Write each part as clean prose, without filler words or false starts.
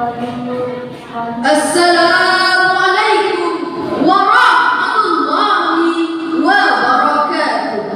Assalamualaikum warahmatullahi wabarakatuh.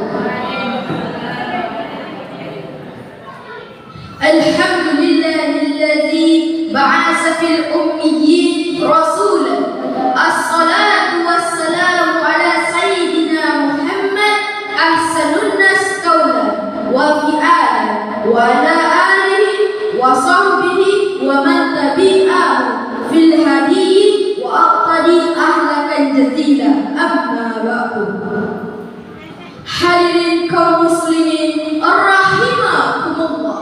Alhamdulillahilladzi ba'atsa fil ummiyyin rasulan. Assalatu wassalamu ala sayyidina Muhammad ahsanun nas qawlan wa fi'alan wa ala alihi wa sahbihi wa man tabi'ahu fil hadiyyi wa aqtadi ahlakan jazila. Amma ba'du. Hadirin kaum muslimin rahimakumullah.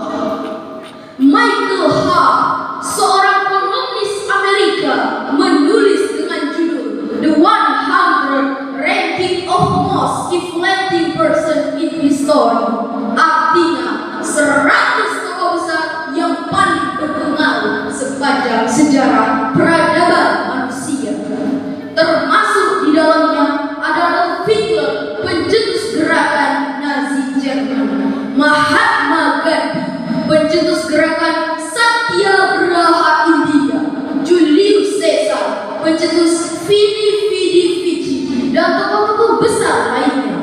Michael Hart, seorang kolumnis Amerika, menulis dengan judul The 100 Ranking of Most Influential Person in History. Artinya 100 tokoh besar yang paling berpengaruh sepanjang sejarah peradaban manusia. Termasuk di dalamnya adalah Hitler, pencetus gerakan Nazi Jerman, Mahatma Gandhi, pencetus gerakan Satyagraha India, Julius Caesar, pencetus Vidi Vici, dan tokoh-tokoh besar lainnya.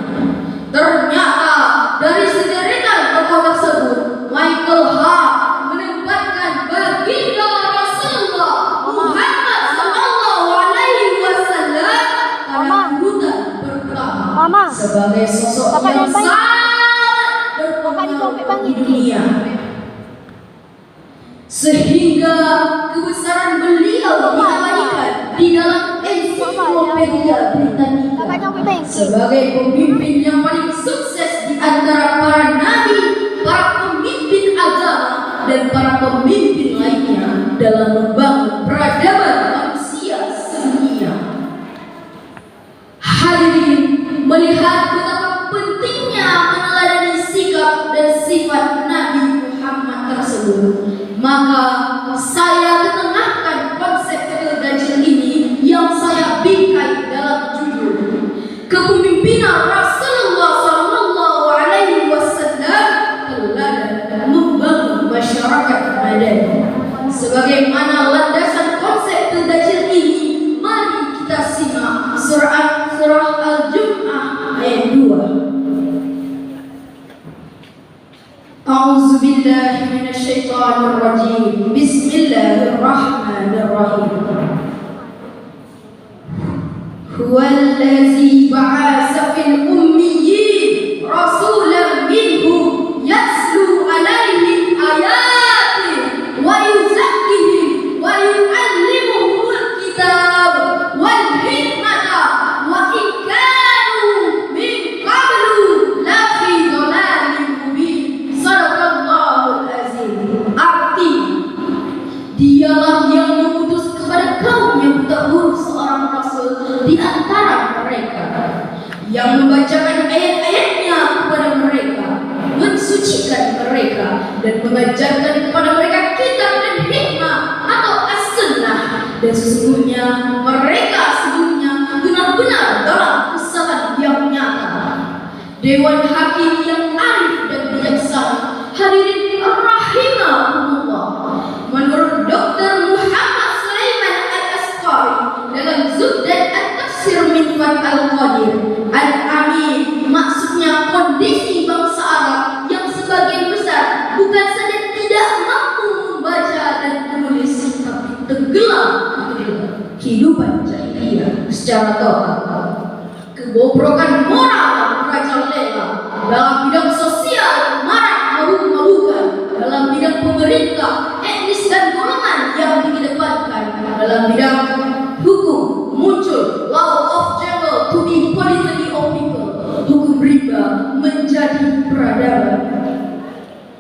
Ternyata dari sederetan tokoh tersebut, Michael Hart menempatkan baginda Rasulullah Muhammad sallallahu alaihi wasallam pada urutan pertama sebagai sosok yang sangat berpengaruh di dunia, sehingga kebesaran beliau diabadikan di dalam Ensiklopedia Britannica sebagai pemimpin yang paling sukses di antara para nabi, para pemimpin agama, dan para pemimpin lainnya dalam membangun peradaban manusia sedunia. Hadirin, melihat betapa pentingnya meneladani sikap dan sifat Nabi Muhammad tersebut, maka saya ketengahkan konsep Dajjal ini yang saya bingkai dalam judul Kepemimpinan Rasulullah sallallahu alaihi wasallam teladan membangun masyarakat madani. Sebagaimana landasan konsep Dajjal ini, mari kita simak surah Al-Jum'ah ayat 2. A'udzu billahi minasyaitonir rajim. Bismillahirrahmanirrahim. Huwallazi ba'atsa fil ummiyyin rasulan minhum yatlu 'alaihim ayatihi wa yuzakkihim wa yu'allimuhumul kitab wal hikmata wa in kanu min qablu lafi dhalalin mubin. Shadaqallahul azim. Artinya, dialah yang mengutus kepada kaum yang terdahulu seorang rasul di antara mereka, yang membacakan ayat-ayatnya kepada mereka, mensucikan mereka, dan mengajarkan kepada mereka kitab dan hikmah atau as-sunnah. Dan sesungguhnya mereka sebelumnya benar-benar dalam kesalahan yang nyata. Dewan Hakim yang arif dan bijaksana, hadirin rahimakumullah, menurut Dr. Muhammad Sulaiman Al-Asqari dalam Zubdan At-Tafsir min Fath Al-Qadir Al-Amin, maksudnya kondisi bangsa Arab yang sebagian besar bukan saja tidak mampu membaca dan menulis, tapi tenggelam di kehidupan jahiliyah secara total. Kebobrokan moral merajalela dalam bidang sosial marak mabuk-mabukan, dalam bidang pemerintah, etnis dan golongan yang dikedepankan, dalam bidang hukum muncul law of jungle to be politically of people. Hukum riba menjadi peradaban.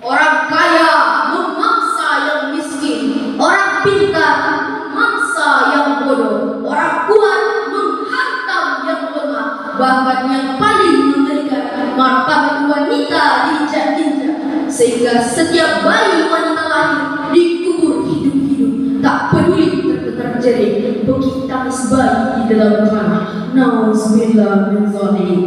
Orang kaya memangsa yang miskin, orang pintar memangsa yang bodoh, orang kuat menghantam yang lemah, bahkan yang paling mengerikan, martabat wanita diinjak-injak, sehingga setiap bayi wanita lahir dikubur hidup-hidup, tak peduli terjadi bukit tangis bayi di dalam tanah. Nauzubillah min dzalik.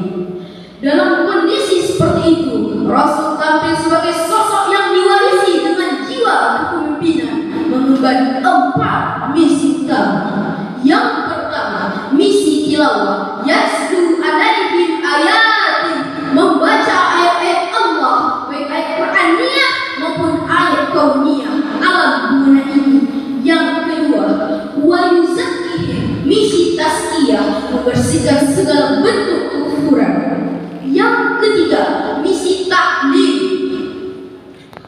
Dalam kondisi seperti itu, Rasul tampil sebagai sosok yang diwarisi dengan jiwa kepemimpinan, mengemban 4 misi utama. Yang pertama, misi tilawah, yaslu alaihim ayati, membaca ayat-ayat Allah, baik ayat Qur'aniyah maupun ayat kauniyah alam dunia ini. Yang kedua, wa yuzakkihim, misi tazkiyah, membersihkan segala bentuk kekufuran. Yang ketiga, misi taklim,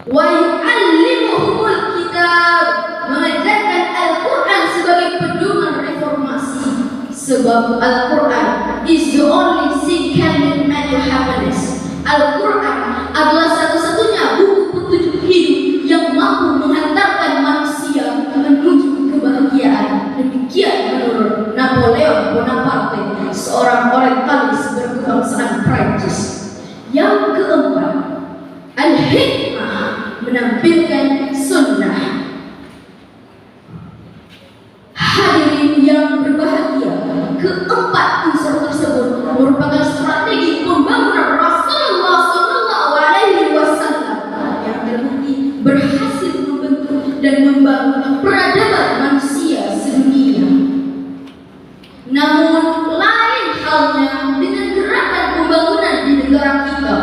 wa yu'allimuhumul kitab, mengajarkan Al-Quran sebagai pedoman reformasi. Sebab Al-Quran is the only thing can lead man to happiness. Al-Quran adalah satu-satunya buku petunjuk hidup yang mampu menghantarkan manusia menuju kebahagiaan. Demikian menurut Napoleon Bonaparte, seorang orientalis berkebangsaan Prancis. Yang keempat, al-hikmah, menampilkan sunnah. Hadirin yang berbahagia, keempat unsur tersebut merupakan strategi pembangunan Rasulullah SAW yang terbukti berhasil membentuk dan membangun peradaban manusia sedunia. Namun lain halnya dengan gerakan pembangunan di negara kita.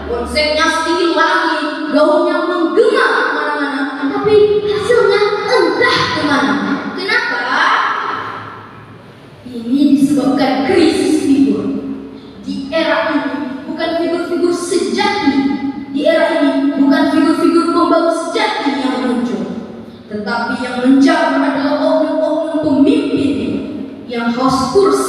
Konsepnya setinggi langit, gaungnya menggema kemana-mana, tapi hasilnya entah kemana. Kenapa? Ini disebabkan krisis figur. Di era ini bukan figur-figur sejati. Di era ini bukan figur-figur pembangun sejati yang muncul, tetapi yang menjaga adalah oknum-oknum pemimpin yang haus kursi.